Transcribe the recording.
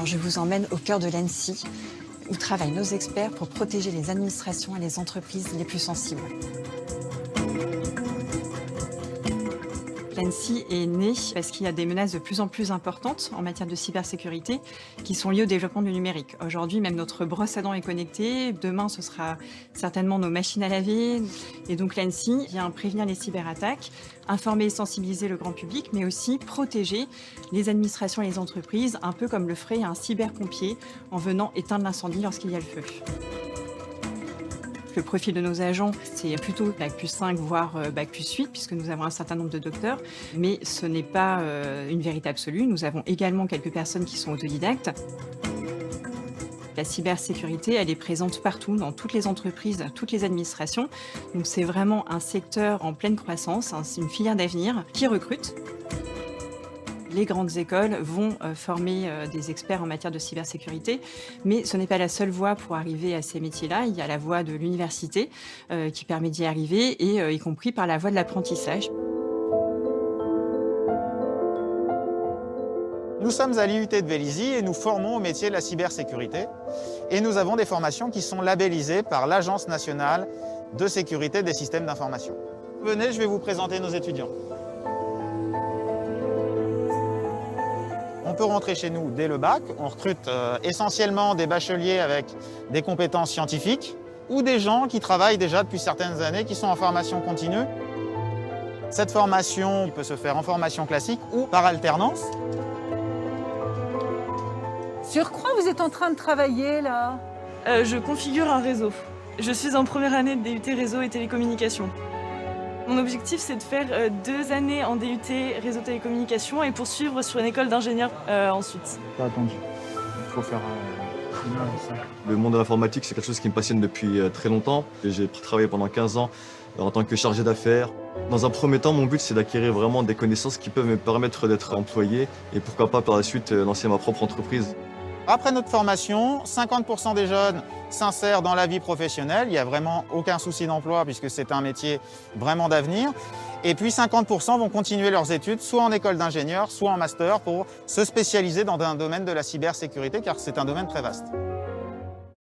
je vous emmène au cœur de l'Annecy, où travaillent nos experts pour protéger les administrations et les entreprises les plus sensibles. L'Annecy est née parce qu'il y a des menaces de plus en plus importantes en matière de cybersécurité qui sont liées au développement du numérique. Aujourd'hui, même notre brosse à dents est connectée. Demain, ce sera certainement nos machines à laver. Et donc l'Annecy vient prévenir les cyberattaques, informer et sensibiliser le grand public, mais aussi protéger les administrations et les entreprises, un peu comme le ferait un cyberpompier en venant éteindre l'incendie lorsqu'il y a le feu. Le profil de nos agents, c'est plutôt Bac+5, voire Bac+8, puisque nous avons un certain nombre de docteurs. Mais ce n'est pas une vérité absolue. Nous avons également quelques personnes qui sont autodidactes. La cybersécurité, elle est présente partout, dans toutes les entreprises, toutes les administrations. Donc c'est vraiment un secteur en pleine croissance, c'est une filière d'avenir qui recrute. Les grandes écoles vont former des experts en matière de cybersécurité, mais ce n'est pas la seule voie pour arriver à ces métiers-là. Il y a la voie de l'université qui permet d'y arriver, et y compris par la voie de l'apprentissage. Nous sommes à l'IUT de Vélizy et nous formons au métier de la cybersécurité. Et nous avons des formations qui sont labellisées par l'Agence nationale de sécurité des systèmes d'information. Venez, je vais vous présenter nos étudiants. On peut rentrer chez nous dès le bac. On recrute essentiellement des bacheliers avec des compétences scientifiques ou des gens qui travaillent déjà depuis certaines années, qui sont en formation continue. Cette formation peut se faire en formation classique ou par alternance. Sur quoi vous êtes en train de travailler là? Je configure un réseau. Je suis en première année de DUT réseau et télécommunications. Mon objectif, c'est de faire 2 années en DUT réseau télécommunications et poursuivre sur une école d'ingénieur ensuite. Pas attendu. Il faut faire ça. Le monde de l'informatique, c'est quelque chose qui me passionne depuis très longtemps. J'ai travaillé pendant 15 ans en tant que chargé d'affaires. Dans un premier temps, mon but, c'est d'acquérir vraiment des connaissances qui peuvent me permettre d'être employé et pourquoi pas par la suite lancer ma propre entreprise. Après notre formation, 50% des jeunes s'insèrent dans la vie professionnelle. Il n'y a vraiment aucun souci d'emploi puisque c'est un métier vraiment d'avenir. Et puis 50% vont continuer leurs études, soit en école d'ingénieur, soit en master, pour se spécialiser dans un domaine de la cybersécurité, car c'est un domaine très vaste.